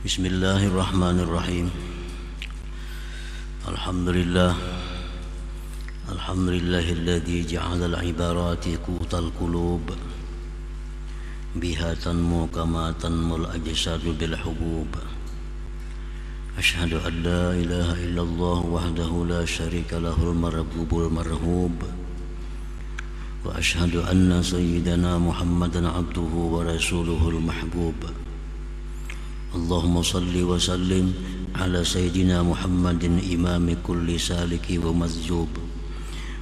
Bismillahirrahmanirrahim. Alhamdulillah. Alhamdulillahilladzi ja'ala al-ibarati qutal qulub biha tanmu kama tanmul ajsadu bil hubub. Asyhadu an la ilaha illallah wahdahu la syarika lahul marhubul marhub. Wa asyhadu anna sayyidana Muhammadan abduhu wa rasuluhul mahbub. Allahumma salli wa sallim ala sayyidina Muhammadin imami kulli saliki wa mazjub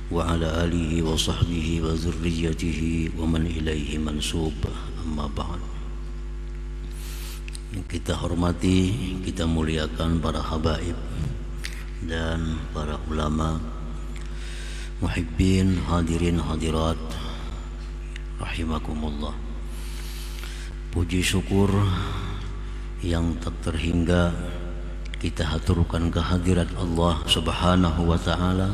wa ala alihi wa sahbihi wa zurriyatihi wa man ilaihi mansub. Amma ba'd. Kita hormati, kita muliakan para habaib dan para ulama, muhibbin, hadirin hadirat rahimakumullah. Puji syukur yang tak terhingga kita haturkan kehadirat Allah Subhanahu wa ta'ala,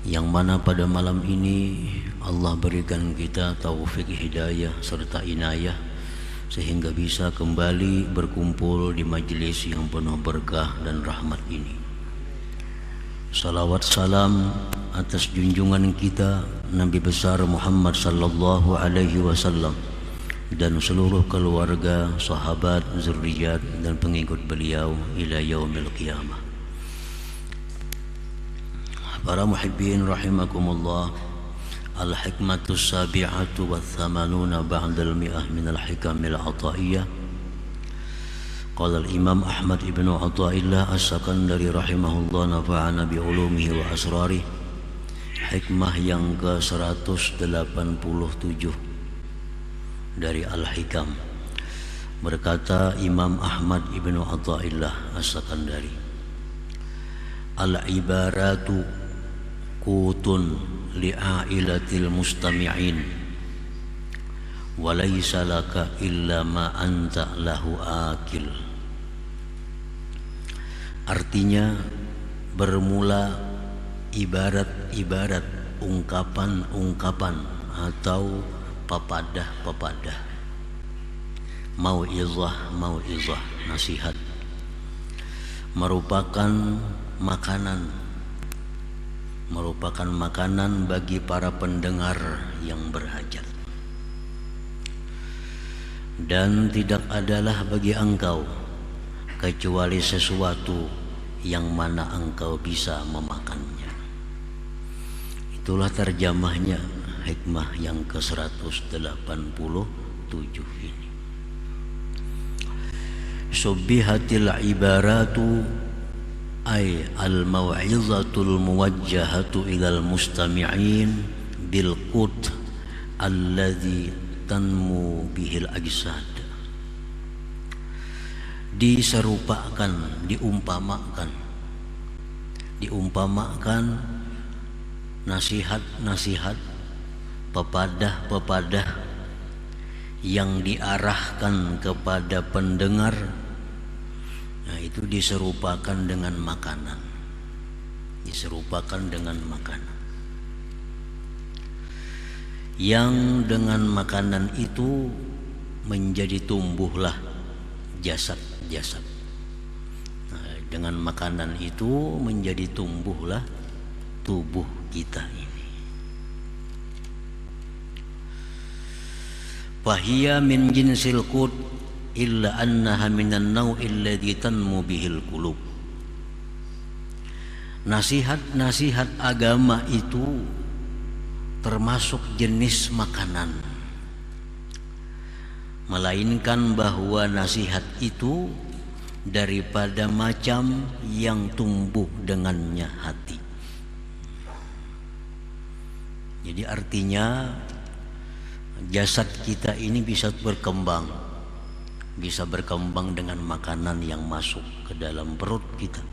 yang mana pada malam ini Allah berikan kita taufik hidayah serta inayah sehingga bisa kembali berkumpul di majelis yang penuh berkah dan rahmat ini. Salawat salam atas junjungan kita Nabi besar Muhammad sallallahu alaihi wasallam dan seluruh keluarga, sahabat, zurriyat dan pengikut beliau ila yaumil qiyamah. Para muhibbin rahimakumullah, al-hikmatus sabi'atu wa thamanuna ba'dal mi'ah minal hikamil ataiyah. Qala al-imam Ahmad ibn Athaillah as-Sakandari rahimahullah, nafa'ana bi'ulumihi wa asrarih. Hikmah yang ke-187 dari Al-Hikam. Berkata Imam Ahmad ibn Athaillah as-Sakandari, al-ibaratu qutun li'ailatil mustami'in wa laysa laka illa ma anta lahu akil. Artinya, bermula ibarat-ibarat, ungkapan-ungkapan atau pepadah-pepadah, mau'izah, nasihat, merupakan makanan bagi para pendengar yang berhajat. Dan tidak adalah bagi engkau kecuali sesuatu yang mana engkau bisa memakannya. Itulah terjemahnya hikmah yang ke-187 ini. Subbihatil ibaratu ay al-mau'izatul muwajjahatu ilal mustami'in bil qut alladhi tanmu bihil ajsad. Diserupakan, diumpamakan nasihat-nasihat, pepadah-pepadah yang diarahkan kepada pendengar. Nah, itu diserupakan dengan makanan. Yang dengan makanan itu menjadi tumbuhlah jasad-jasad. Nah, dengan makanan itu menjadi tumbuhlah tubuh kita ini. Fahiya min jinsil qut illa annaha minan naw'il ladzi tanmu bihil qulub. Nasihat-nasihat agama itu termasuk jenis makanan, melainkan bahwa nasihat itu daripada macam yang tumbuh dengannya hati. Jadi artinya jasad kita ini bisa berkembang dengan makanan yang masuk ke dalam perut kita.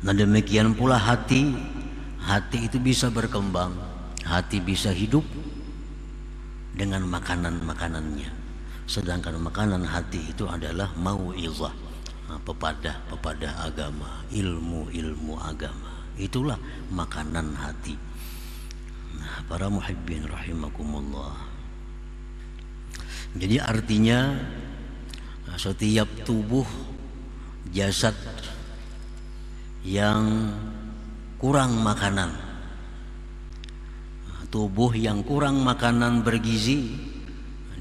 Nah, demikian pula hati itu bisa berkembang, hati bisa hidup dengan makanan-makanannya. Sedangkan makanan hati itu adalah mau'izah, pepadah agama, ilmu agama. Itulah makanan hati. Nah, para muhibbin rahimakumullah, jadi artinya Setiap tubuh jasad yang kurang makanan, tubuh yang kurang makanan bergizi,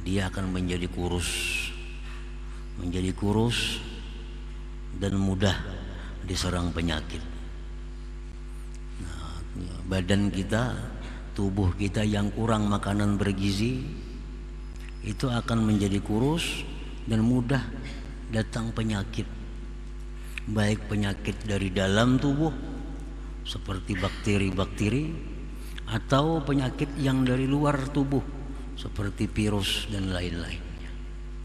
dia akan menjadi kurus dan mudah diserang penyakit. Badan kita, tubuh kita yang kurang makanan bergizi itu akan menjadi kurus dan mudah datang penyakit, baik penyakit dari dalam tubuh seperti bakteri-bakteri atau penyakit yang dari luar tubuh seperti virus dan lain-lainnya.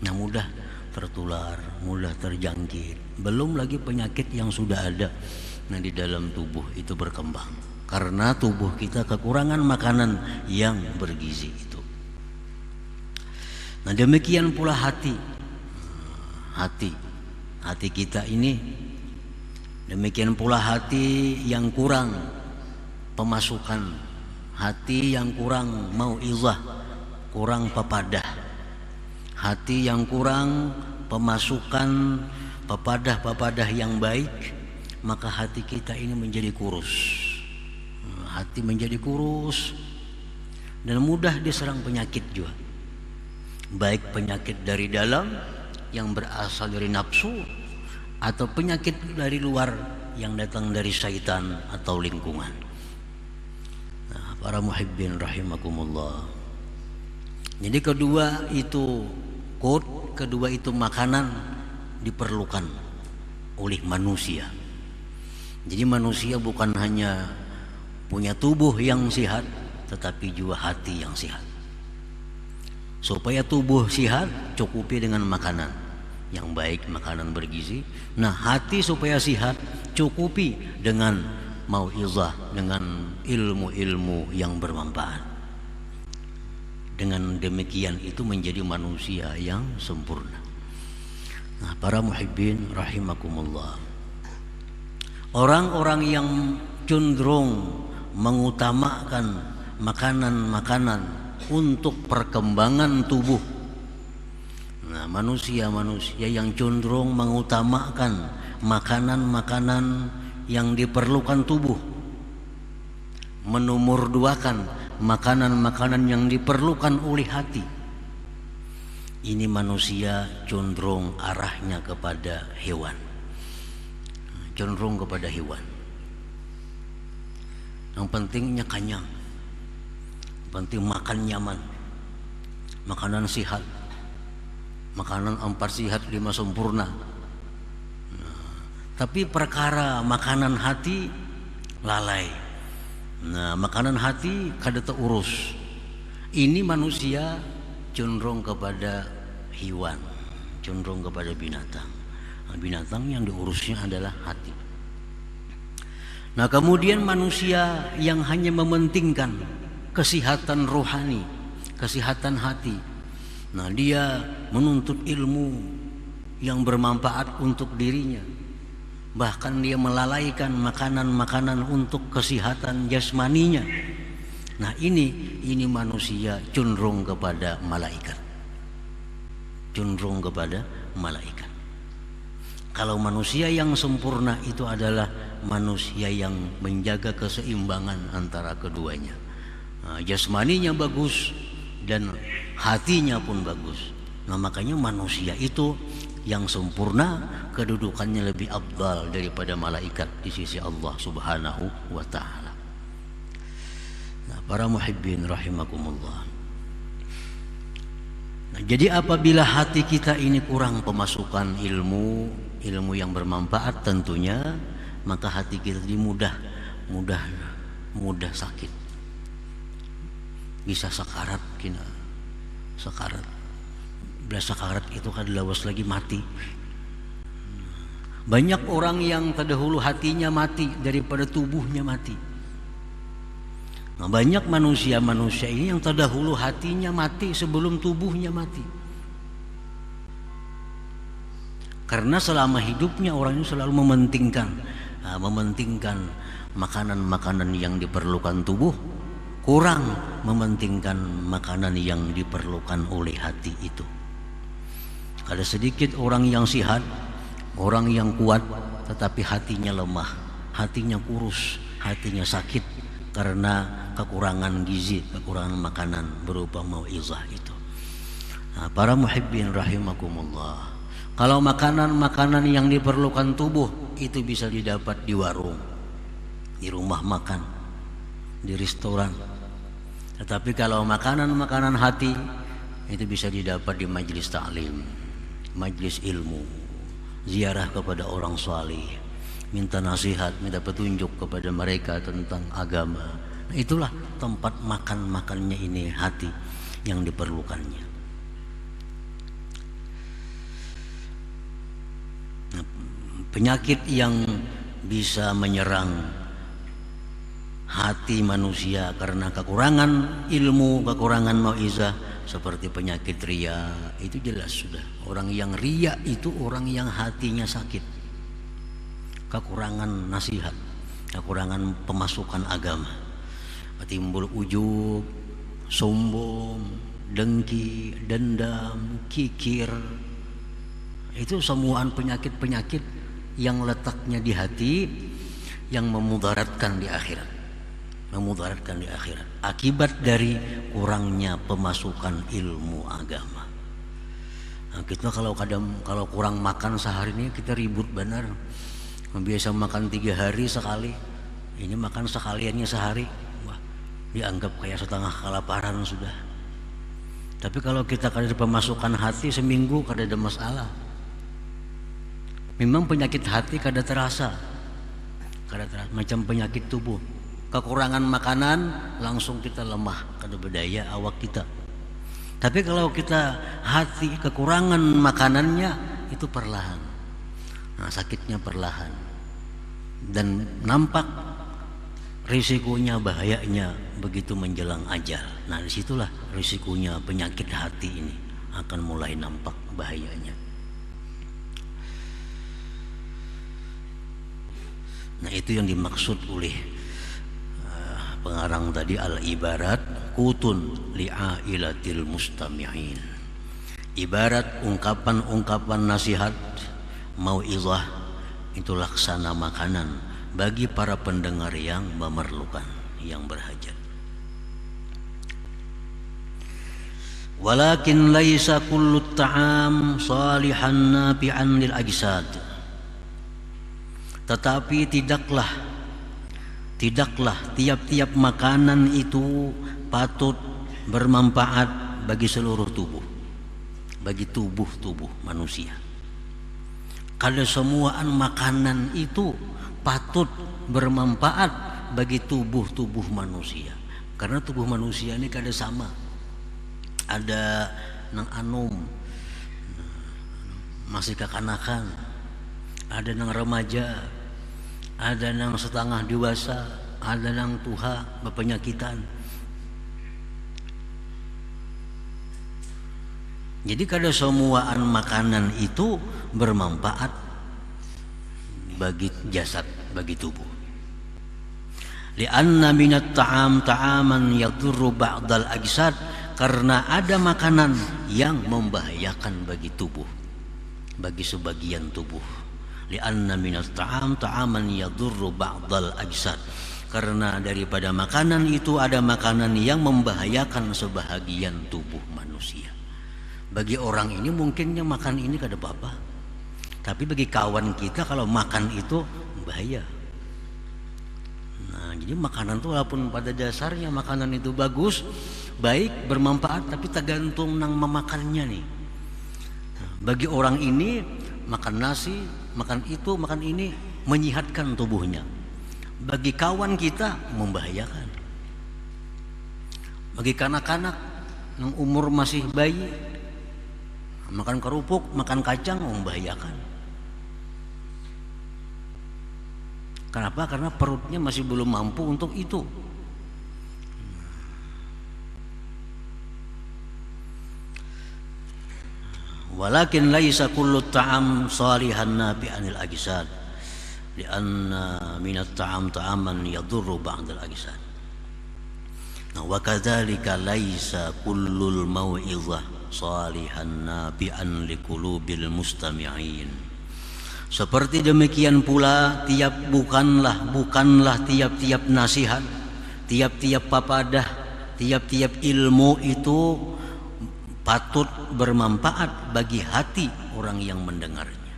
Nah, mudah tertular, mudah terjangkit. Belum lagi penyakit yang sudah ada di dalam tubuh itu berkembang karena tubuh kita kekurangan makanan yang bergizi itu. Nah, demikian pula hati kita ini, demikian pula hati yang kurang pemasukan, hati yang kurang mau'izah, kurang pepadah, hati yang kurang pemasukan pepadah yang baik, maka hati kita ini menjadi kurus. Hati menjadi kurus dan mudah diserang penyakit juga, baik penyakit dari dalam yang berasal dari nafsu atau penyakit dari luar yang datang dari syaitan atau lingkungan. Nah, para muhibbin rahimakumullah. Jadi kedua itu makanan diperlukan oleh manusia. Jadi manusia bukan hanya punya tubuh yang sehat, tetapi juga hati yang sehat. Supaya tubuh sehat, cukupi dengan makanan yang baik, makanan bergizi. Nah, hati supaya sehat, cukupi dengan mau'izah, dengan ilmu-ilmu yang bermanfaat. Dengan demikian itu menjadi manusia yang sempurna. Nah, para muhibbin rahimakumullah, orang-orang yang cenderung mengutamakan makanan-makanan untuk perkembangan tubuh. Nah, manusia yang cenderung mengutamakan makanan-makanan yang diperlukan tubuh, menomorduakan makanan-makanan yang diperlukan oleh hati. Ini manusia cenderung arahnya kepada hewan. Cenderung kepada hewan. Yang pentingnya kenyang, penting makan nyaman, makanan sehat, makanan 4 sehat 5 sempurna. Tapi perkara makanan hati lalai. Nah, makanan hati kada terurus. Ini manusia cenderung kepada hewan, cenderung kepada binatang. Binatang yang diurusnya adalah hati. Nah, kemudian manusia yang hanya mementingkan kesehatan rohani, kesehatan hati. Nah, dia menuntut ilmu yang bermanfaat untuk dirinya. Bahkan dia melalaikan makanan-makanan untuk kesehatan jasmaninya. Nah, ini manusia cenderung kepada malaikat. Cenderung kepada malaikat. Kalau manusia yang sempurna itu adalah manusia yang menjaga keseimbangan antara keduanya. Nah, jasmaninya bagus dan hatinya pun bagus. Nah, makanya manusia itu yang sempurna kedudukannya lebih afdal daripada malaikat di sisi Allah Subhanahu wa taala. Nah, para muhibbin rahimakumullah. Nah, jadi apabila hati kita ini kurang pemasukan ilmu yang bermanfaat tentunya, maka hati kita ini mudah sakit. Bisa sakarat kina. Sakarat. Bila sakarat itu kan lawas lagi mati. Banyak orang yang terdahulu hatinya mati daripada tubuhnya mati. Nah, banyak manusia ini yang terdahulu hatinya mati sebelum tubuhnya mati. Karena selama hidupnya orang ini selalu mementingkan makanan-makanan yang diperlukan tubuh, kurang mementingkan makanan yang diperlukan oleh hati itu. Ada sedikit orang yang sihat, orang yang kuat, tetapi hatinya lemah, hatinya kurus, hatinya sakit karena kekurangan gizi, kekurangan makanan berupa mau'izah itu. Nah, para muhibbin rahimakumullah, kalau makanan-makanan yang diperlukan tubuh itu bisa didapat di warung, di rumah makan, di restoran. Tetapi kalau makanan-makanan hati itu bisa didapat di majelis ta'lim, majelis ilmu, ziarah kepada orang salih, minta nasihat, minta petunjuk kepada mereka tentang agama. Nah, itulah tempat makan-makannya ini hati yang diperlukannya. Nah, penyakit yang bisa menyerang hati manusia karena kekurangan ilmu, kekurangan mau'izah, seperti penyakit ria, itu jelas sudah. Orang yang ria itu orang yang hatinya sakit, kekurangan nasihat, kekurangan pemasukan agama, timbul ujub, sombong, dengki, dendam, kikir. Itu semuaan penyakit-penyakit yang letaknya di hati, yang memudaratkan di akhirat, memudaratkan di akhirat akibat dari kurangnya pemasukan ilmu agama. Nah, kita kalau kurang makan sehari ini kita ribut benar. Biasa makan 3 hari sekali, ini makan sekaliannya sehari, wah, dianggap kayak setengah kelaparan sudah. Tapi kalau kita kada pemasukan hati seminggu kada ada masalah. Memang penyakit hati kada terasa, macam penyakit tubuh. Kekurangan makanan langsung kita lemah, kada berdaya awak kita. Tapi kalau kita hati kekurangan makanannya itu perlahan, nah, sakitnya perlahan, dan nampak risikonya, bahayanya begitu menjelang ajal. Nah, disitulah risikonya penyakit hati ini akan mulai nampak bahayanya. Nah, itu yang dimaksud oleh pengarang tadi, al-ibarat kutun li'ailatil mustami'in. Ibarat ungkapan-ungkapan nasihat, mau'izah itu laksana makanan bagi para pendengar yang memerlukan, yang berhajat. Walakin laisa kullu ta'am salihan nafi'an lil ajsad. Tetapi tidaklah tiap-tiap makanan itu patut bermanfaat bagi seluruh tubuh, bagi tubuh manusia. Kalau semuaan makanan itu patut bermanfaat bagi tubuh manusia, karena tubuh manusia ini kada sama. Ada nang anum, masih kekanakan, ada nang remaja, ada nang setengah dewasa, ada nang tuha berpenyakitan. Jadi kada semuaan makanan itu bermanfaat bagi jasad, bagi tubuh. Lianna minat ta'am ta'aman yadurru ba'dal ajsad, karena ada makanan yang membahayakan bagi tubuh, bagi sebagian tubuh. Lianna minat ta'am ta'aman yadurru ba'dal ajsad, karena daripada makanan itu ada makanan yang membahayakan sebahagian tubuh manusia. Bagi orang ini mungkinnya makan ini kada apa-apa, tapi bagi kawan kita kalau makan itu bahaya. Nah, jadi makanan itu walaupun pada dasarnya makanan itu bagus, baik, bermanfaat, tapi tergantung nang memakannya nih. Nah, bagi orang ini makan nasi, makan itu, makan ini menyehatkan tubuhnya. Bagi kawan kita membahayakan. Bagi kanak-kanak yang umur masih bayi, makan kerupuk, makan kacang membahayakan. Kenapa? Karena perutnya masih belum mampu untuk itu. Walakin laisa kullu ta'am salihan nafi'anil ajsad, lianna minat ta'am ta'aman yadurru ba'dal ajsad. Wa kadzalika laisa kullul mau'izah salihan nafi'an liqulubil mustami'in. Seperti demikian pula bukanlah tiap-tiap nasihat, tiap-tiap papadah, tiap-tiap ilmu itu patut bermanfaat bagi hati orang yang mendengarnya.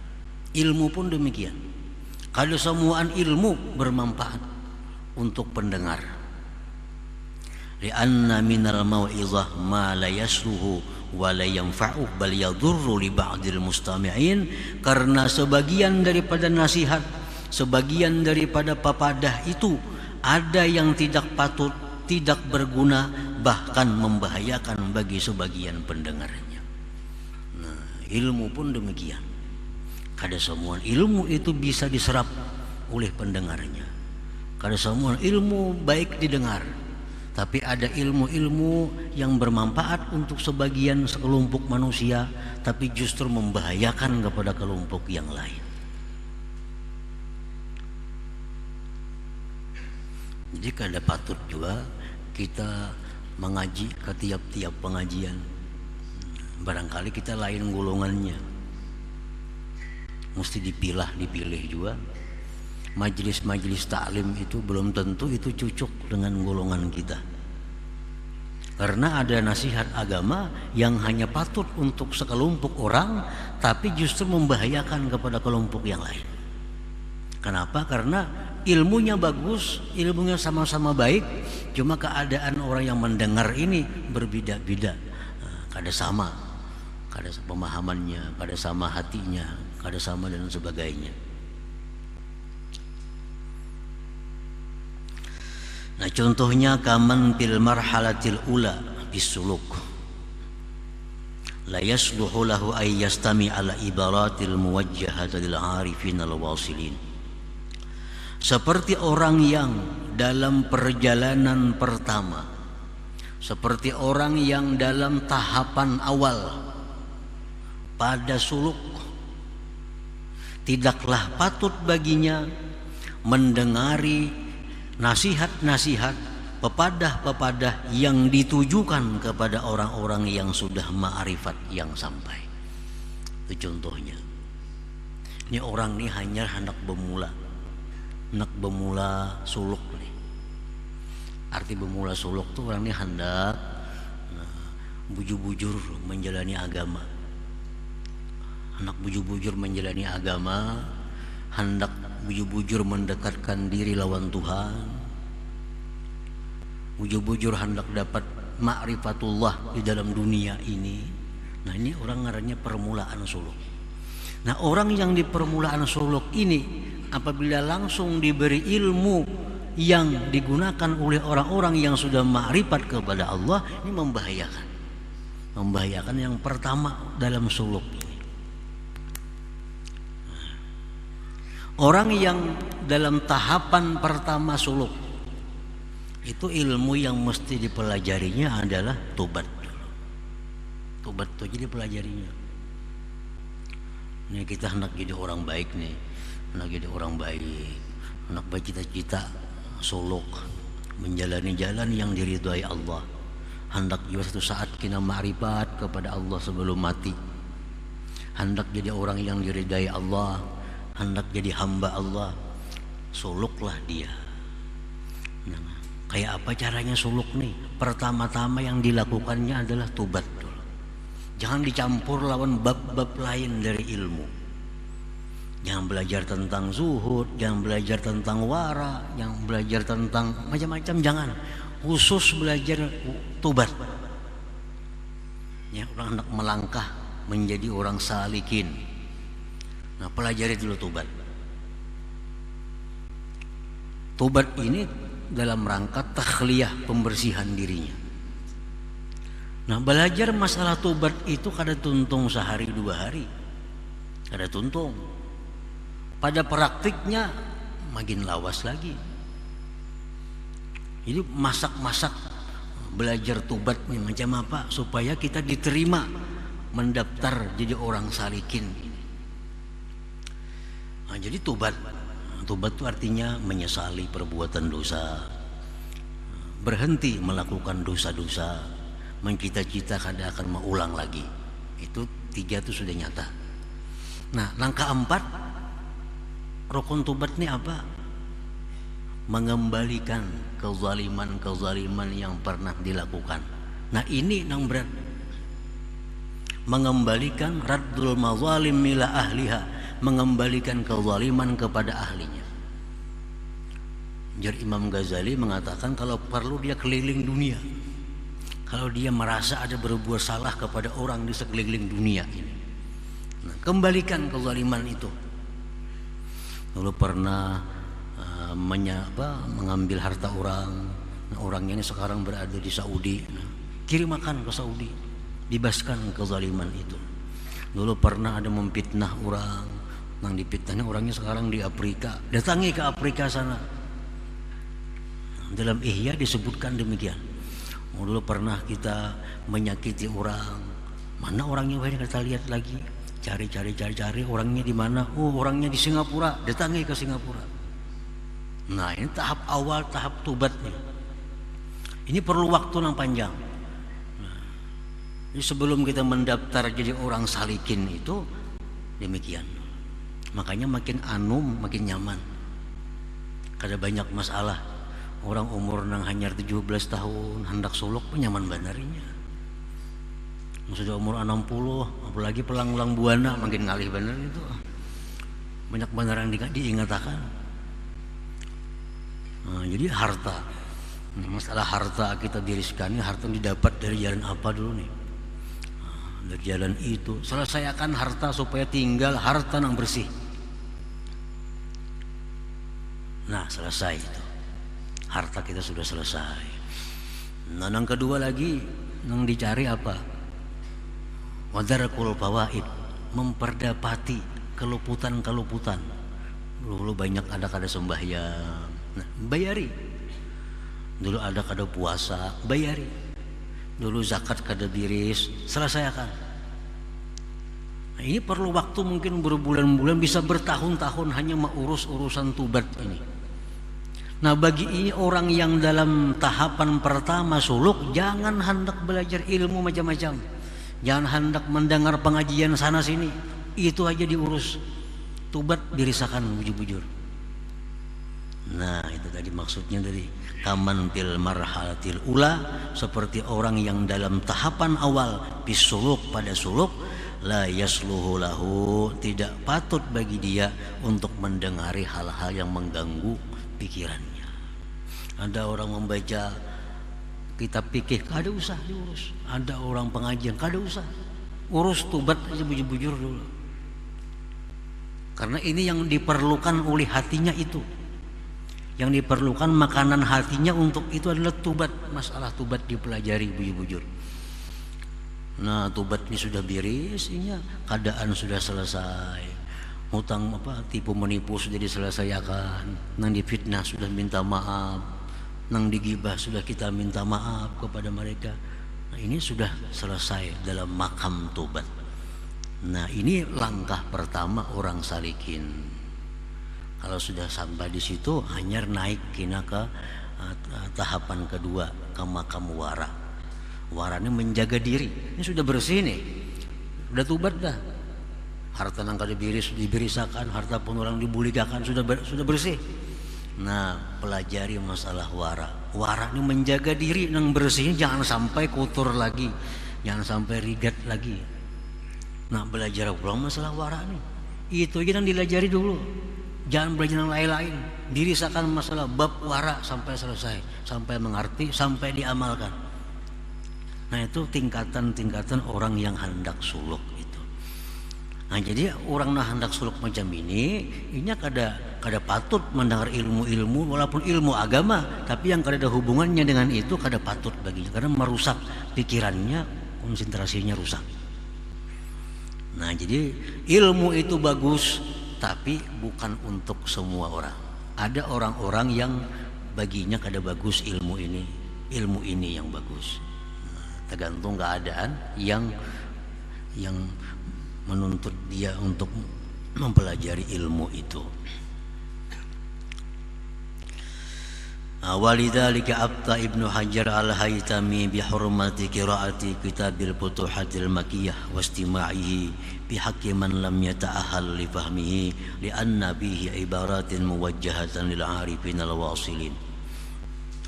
Ilmu pun demikian. Kalau semua ilmu bermanfaat untuk pendengar. Li'anna minal mau'izah ma la yasluhu wa la yanfa'u bal yadurru li ba'dil mustami'in. Karena sebagian daripada nasihat, sebagian daripada papadah itu ada yang tidak patut, tidak berguna, bahkan membahayakan bagi sebagian pendengarnya. Nah, ilmu pun demikian. Kada semua ilmu itu bisa diserap oleh pendengarnya. Kada semua ilmu baik didengar. Tapi ada ilmu-ilmu yang bermanfaat untuk sebagian sekelompok manusia, tapi justru membahayakan kepada kelompok yang lain. Jadi kada patut juga kita mengaji ke tiap-tiap pengajian. Barangkali kita lain golongannya, mesti dipilih juga. Majelis-majelis taklim itu belum tentu itu cocok dengan golongan kita, karena ada nasihat agama yang hanya patut untuk sekelompok orang, tapi justru membahayakan kepada kelompok yang lain. Kenapa? Karena ilmunya bagus, ilmunya sama-sama baik, cuma keadaan orang yang mendengar ini berbeda-beda. Kada sama pemahamannya, kada sama hatinya, kada sama dan sebagainya. Nah, contohnya kaman fil marhalatil ula bisuluk la yasluhu lahu ay yastami ala ibaratil muwajjahati lil arifin al wasilin. Seperti orang yang dalam perjalanan pertama, seperti orang yang dalam tahapan awal pada suluk, tidaklah patut baginya mendengari nasihat-nasihat, pepadah-pepadah yang ditujukan kepada orang-orang yang sudah ma'rifat yang sampai. Itu contohnya. Ini orang ini hanya hendak bemula suluk nih. Arti bemula suluk tuh orang ini hendak bujur-bujur menjalani agama. Hendak bujur-bujur menjalani agama, hendak bujur-bujur mendekatkan diri lawan Tuhan, bujur-bujur hendak dapat ma'rifatullah di dalam dunia ini. Nah, ini orang ngarannya permulaan suluk. Nah, orang yang di permulaan suluk ini apabila langsung diberi ilmu yang digunakan oleh orang-orang yang sudah ma'rifat kepada Allah, ini membahayakan yang pertama dalam suluk ini. Orang yang dalam tahapan pertama suluk itu ilmu yang mesti dipelajarinya adalah tobat. Tobat itu jadi pelajarinya. Nih kita hendak jadi orang baik nih, hendak jadi orang baik, hendak bercita-cita suluk, menjalani jalan yang diridhai Allah. Hendak juga satu saat kita ma'rifat kepada Allah sebelum mati. Hendak jadi orang yang diridhai Allah, hendak jadi hamba Allah. Suluklah dia. Nah, kayak apa caranya suluk nih? Pertama-tama yang dilakukannya adalah tobat dulu. Jangan dicampur lawan bab-bab lain dari ilmu. Jangan belajar tentang zuhud, jangan belajar tentang wara, jangan belajar tentang macam-macam, jangan. Khusus belajar tobat. Ya, orang hendak melangkah menjadi orang salikin. Nah, pelajari dulu tobat. Tobat ini dalam rangka takhliyah, pembersihan dirinya. Nah, belajar masalah tobat itu kada tuntung sehari dua hari, kada tuntung. Pada praktiknya makin lawas lagi. Jadi masak-masak belajar tobat nih macam apa supaya kita diterima mendaftar jadi orang salikin. Nah, jadi tobat itu artinya menyesali perbuatan dosa, berhenti melakukan dosa-dosa, mencita-cita kada akan mengulang lagi. Itu 3 itu sudah nyata. Nah, langkah 4 rukun tobat ini apa? Mengembalikan kezaliman yang pernah dilakukan. Nah, ini yang berat. Mengembalikan raddul mazalim ila ahliha, mengembalikan kezaliman kepada ahlinya. Jadi Imam Ghazali mengatakan kalau perlu dia keliling dunia. Kalau dia merasa ada berbuat salah kepada orang di sekeliling dunia ini, nah, kembalikan kezaliman itu. Dulu pernah mengambil harta orang. Nah, orangnya ini sekarang berada di Saudi. Nah, kirimkan ke Saudi, bebaskan kezaliman itu. Dulu pernah ada memfitnah orang. Yang dipitnahnya orangnya sekarang di Afrika. Datangi ke Afrika sana. Dalam Ihya disebutkan demikian. Dulu pernah kita menyakiti orang. Mana orangnya? Kita lihat lagi. Cari orangnya di mana? Oh, orangnya di Singapura. Datangi ke Singapura. Nah, ini tahap awal, tahap tobatnya. Ini perlu waktu yang panjang. Nah, jadi sebelum kita mendaftar jadi orang salikin itu demikian. Makanya makin makin nyaman. Kada banyak masalah. Orang umur nang hanya 17 tahun hendak suluk pun nyaman banarinya. Sudah umur 60, apalagi pelang-pelang buana makin ngalih bener itu. Banyak bener yang diingatakan. Nah, jadi harta. Masalah harta kita diriskan, harta didapat dari jalan apa dulu nih? Nah, dari jalan itu. Selesaikan harta supaya tinggal harta yang bersih. Nah, selesai itu. Harta kita sudah selesai. Nah, yang kedua lagi yang dicari apa? Wadarakul fawaid, memperdapati keluputan. Dulu banyak ada kada sembahyang, nah, bayari. Dulu ada kada puasa, bayari. Dulu zakat kada diris, selesaikan. Nah, ini perlu waktu mungkin berbulan-bulan, bisa bertahun-tahun hanya mengurus urusan tobat ini. Nah, bagi ini orang yang dalam tahapan pertama suluk, jangan hendak belajar ilmu macam-macam. Jangan hendak mendengar pengajian sana sini. Itu aja diurus. Tobat dirisakan bujur-bujur. Nah, itu tadi maksudnya dari kaman fil marhalatil ula, seperti orang yang dalam tahapan awal bisuluk pada suluk, la yasluhu lahu, tidak patut bagi dia untuk mendengari hal-hal yang mengganggu pikirannya. Ada orang membaca kitab fikih, kada usah diurus. Ada orang pengajian, kada usah. Urus tobat aja bujur-bujur dulu. Karena ini yang diperlukan oleh hatinya itu. Yang diperlukan makanan hatinya untuk itu adalah tobat. Masalah tobat dipelajari bujur-bujur. Nah, tobat ini sudah beres, keadaan sudah selesai. Hutang tipu menipu sudah diselesaikan. Nang difitnah sudah minta maaf. Nang digibah sudah kita minta maaf kepada mereka. Nah, ini sudah selesai dalam makam tobat. Nah, ini langkah pertama orang salikin. Kalau sudah sampai di situ, hanya naik kina ke tahapan kedua, ke makam wara. Wara ini menjaga diri. Ini sudah bersih nih, sudah tobat dah. Harta nang kada diberisakan, harta pun orang dibuligakan, sudah bersih. Nah, pelajari masalah wara. Wara ini menjaga diri nang bersih, jangan sampai kotor lagi, jangan sampai rigat lagi. Nah, belajar ulang masalah wara nih. Itu aja yang dilajari dulu. Jangan belajar yang lain-lain. Dirisakan masalah bab wara sampai selesai, sampai mengerti, sampai diamalkan. Nah, itu tingkatan-tingkatan orang yang hendak suluk itu. Nah, jadi orang yang hendak suluk macam ini kada patut mendengar ilmu-ilmu, walaupun ilmu agama, tapi yang kada ada hubungannya dengan itu kada patut baginya, karena merusak pikirannya, konsentrasinya rusak. Nah, jadi ilmu itu bagus, tapi bukan untuk semua orang. Ada orang-orang yang baginya kada bagus ilmu ini yang bagus. Nah, tergantung keadaan yang menuntut dia untuk mempelajari ilmu itu. Walidzalika abta Ibnu Hajar al-Haytami bihurmati qiraati kitabil Futuhatil Makkiyah wa istima'ihi bihaqqi man lam yata'ahhal li fahmihi li'anna bihi ibaratin muwajjahatan lil 'arifin al-wasilin.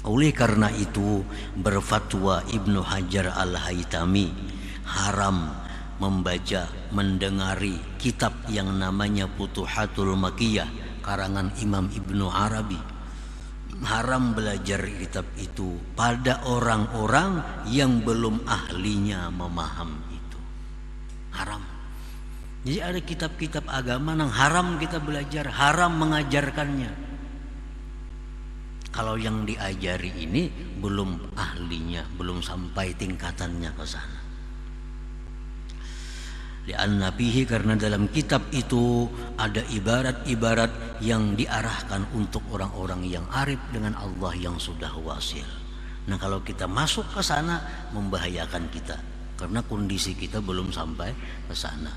Oleh karena itu berfatwa Ibnu Hajar al-Haytami haram membaca, mendengari kitab yang namanya Futuhatul Makkiyah karangan Imam Ibnu Arabi. Haram belajar kitab itu pada orang-orang yang belum ahlinya memaham itu. Haram. Jadi ada kitab-kitab agama yang haram kita belajar, haram mengajarkannya. Kalau yang diajari ini belum ahlinya, belum sampai tingkatannya ke sana. Li'anna fihi, karena dalam kitab itu ada ibarat-ibarat yang diarahkan untuk orang-orang yang arif dengan Allah yang sudah wasil. Nah, kalau kita masuk ke sana membahayakan kita karena kondisi kita belum sampai ke sana.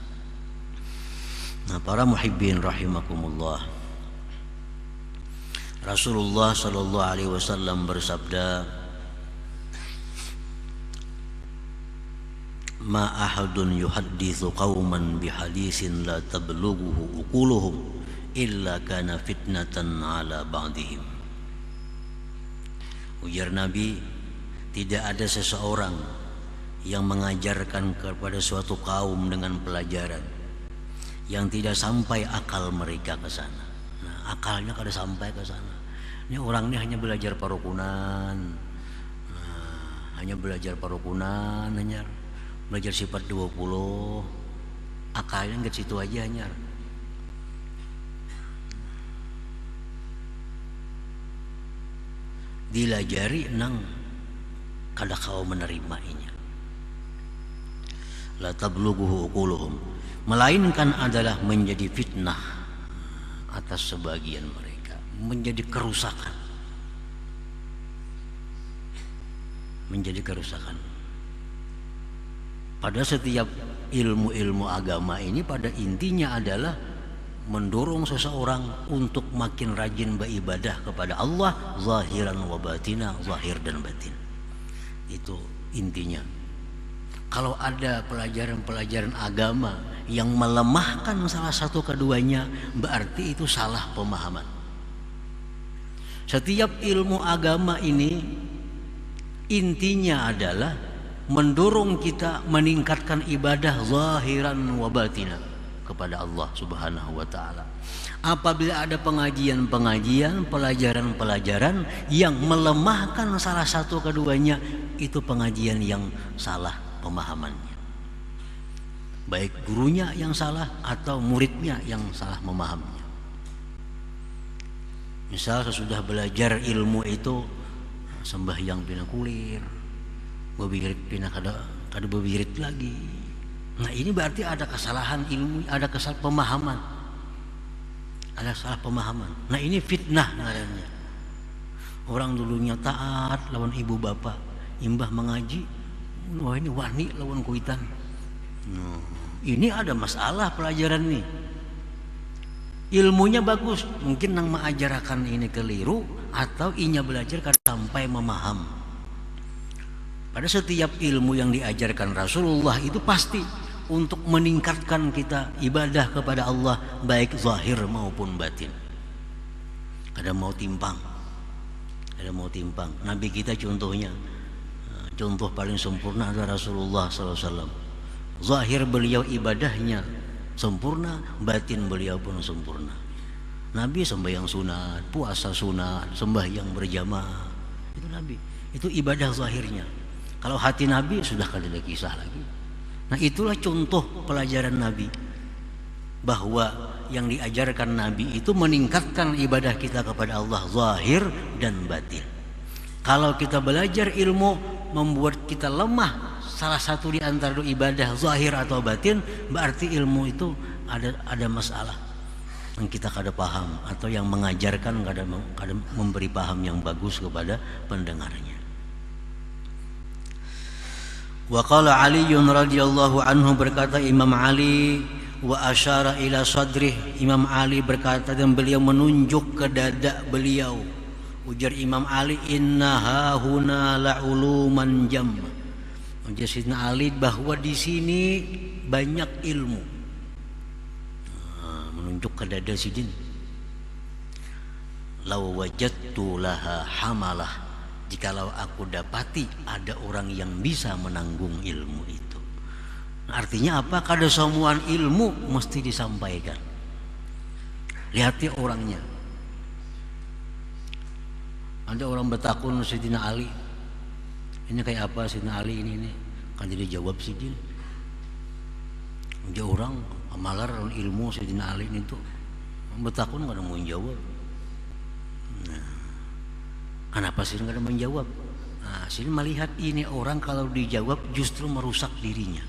Nah, para muhibbin rahimakumullah, Rasulullah sallallahu alaihi wasallam bersabda, ma ahadun yuhadditsu qauman bihadisin la tablughuhu uquluhum illa kana fitnatan ala ba'dihim. Ujar Nabi, tidak ada seseorang yang mengajarkan kepada suatu kaum dengan pelajaran yang tidak sampai akal mereka ke sana. Nah, akalnya kada sampai ke sana. Ini orang ini hanya belajar parukunan, hanya belajar parukunan, hanya belajar sifat 20, akalnya nggak situ aja nyar. Dilajari nang kada kau menerimainya. La tablughuhu uquluhum, melainkan adalah menjadi fitnah atas sebagian mereka, menjadi kerusakan. Menjadi kerusakan. Pada setiap ilmu-ilmu agama ini pada intinya adalah mendorong seseorang untuk makin rajin beribadah kepada Allah zahiran wa batina, zahir dan batin. Itu intinya. Kalau ada pelajaran-pelajaran agama yang melemahkan salah satu keduanya, berarti itu salah pemahaman. Setiap ilmu agama ini intinya adalah mendorong kita meningkatkan ibadah zahiran wa batina kepada Allah Subhanahu wa taala. Apabila ada pengajian-pengajian, pelajaran-pelajaran yang melemahkan salah satu keduanya, itu pengajian yang salah pemahamannya. Baik gurunya yang salah atau muridnya yang salah memahaminya. Misal sesudah belajar ilmu itu sembahyang pina kulir, bebirit pindah kada bebirit lagi. Nah, ini berarti ada kesalahan ilmu, ada kesalahan pemahaman, ada salah pemahaman. Nah, ini fitnah namanya. Orang dulunya taat lawan ibu bapak, imbah mengaji, wah ini wani lawan kuitan. Nah, ini ada masalah pelajaran nih. Ilmunya bagus, mungkin nang mengajarkan ini keliru atau inya belajar kada sampai memaham. Pada setiap ilmu yang diajarkan Rasulullah itu pasti untuk meningkatkan kita ibadah kepada Allah baik zahir maupun batin. Kada mau timpang, kada mau timpang. Nabi kita contohnya, contoh paling sempurna adalah Rasulullah SAW. Zahir beliau ibadahnya sempurna, batin beliau pun sempurna. Nabi sembahyang sunat, puasa sunat, sembahyang berjamaah. Itu Nabi, itu ibadah zahirnya. Kalau hati Nabi sudah kada ada kisah lagi. Nah, itulah contoh pelajaran Nabi, bahwa yang diajarkan Nabi itu meningkatkan ibadah kita kepada Allah zahir dan batin. Kalau kita belajar ilmu membuat kita lemah salah satu di antara ibadah zahir atau batin, berarti ilmu itu ada masalah yang kita kada paham, atau yang mengajarkan kada memberi paham yang bagus kepada pendengarnya. Wa qala Ali radhiyallahu anhu, berkata Imam Ali, wa asyara ila sadrih, Imam Ali berkata dan beliau menunjuk ke dada beliau, Ujar Imam Ali, innaha huna la'uluman jamma. Ujar Sayyidina Ali bahwa di sini banyak ilmu. Menunjuk ke dada sidin. Law wajadtu laha hamalah. Jikalau aku dapati ada orang yang bisa menanggung ilmu itu. Artinya apa? Kada semuaan ilmu mesti disampaikan. Lihati orangnya. Ada orang bertakun Sayyidina Ali, ini kayak apa Sayyidina Ali ini kan jadi jawab Sidin. Dia orang amalar ilmu Sayyidina Ali itu bertakun nggak ada mau jawab. Nah, kenapa sih nggak ada menjawab? Nah, sini melihat ini orang kalau dijawab justru merusak dirinya,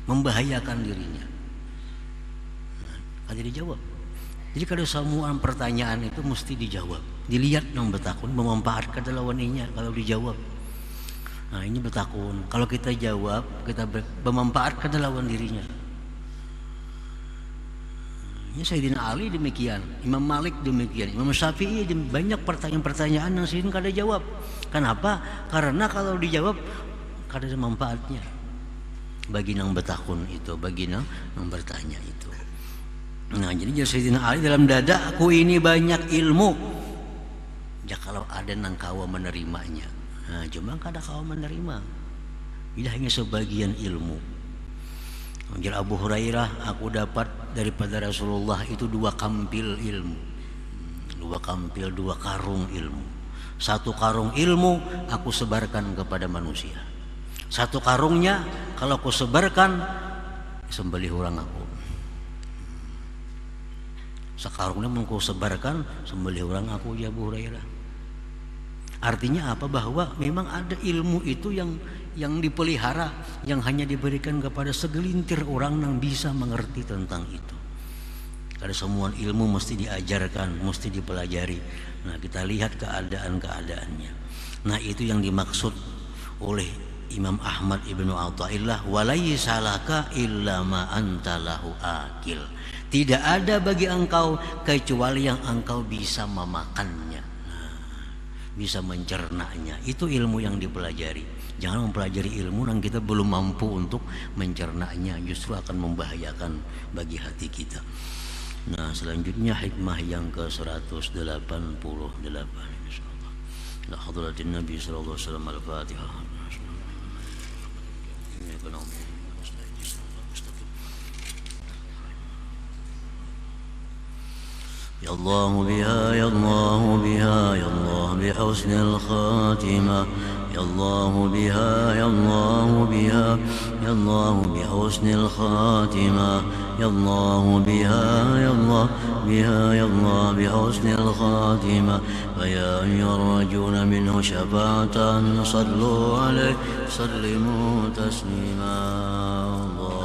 membahayakan dirinya. Nah, kan jadi jawab. Jadi kalau semua pertanyaan itu mesti dijawab. Dilihat nang bertakun memanfaatkan lawannya kalau dijawab. Nah ini bertakun. Kalau kita jawab kita memanfaatkan lawan dirinya. Ini Sayyidina Ali demikian, Imam Malik demikian, Imam Syafi'i banyak pertanyaan-pertanyaan yang Sayyidina kada jawab. Kenapa? Karena kalau dijawab kada ada manfaatnya bagi nang bertakun itu, bagi nang bertanya itu. Nah jadi Sayyidina Ali dalam dada aku ini banyak ilmu. Ya kalau ada nang kawa menerimanya. Nah cuma kada kawa menerima. Ini hanya sebagian ilmu. Anjir Abu Hurairah, aku dapat daripada Rasulullah itu 2 kampil ilmu. 2 kampil, 2 karung ilmu. 1 karung ilmu aku sebarkan kepada manusia. 1 karungnya kalau aku sebarkan sembelih orang aku. Sekarungnya mau kau sebarkan sembelih orang aku ya Abu Hurairah. Artinya apa? Bahwa memang ada ilmu itu yang dipelihara, yang hanya diberikan kepada segelintir orang yang bisa mengerti tentang itu. Karena semua ilmu mesti diajarkan, mesti dipelajari. Nah kita lihat keadaan-keadaannya. Nah itu yang dimaksud oleh Imam Ahmad ibnu Athaillah, walaysa laka illa ma anta lahu akil. Tidak ada bagi engkau kecuali yang engkau bisa memakannya, bisa mencernanya. Itu ilmu yang dipelajari. Jangan mempelajari ilmu yang kita belum mampu untuk mencernanya, justru akan membahayakan bagi hati kita. Nah selanjutnya hikmah yang ke-188 insyaallah. La hadratin Nabi sallallahu alaihi wasallam al-Fatihah. يا الله بها يا الله بها يا الله بحسن الخاتمة يا الله بها يا الله بها يا الله بحسن الخاتمة يا الله بها يا الله بها يا الله بحسن الخاتمة فيا أيها الرجون منه شفاعة صلوا عليه سلموا تسليما الله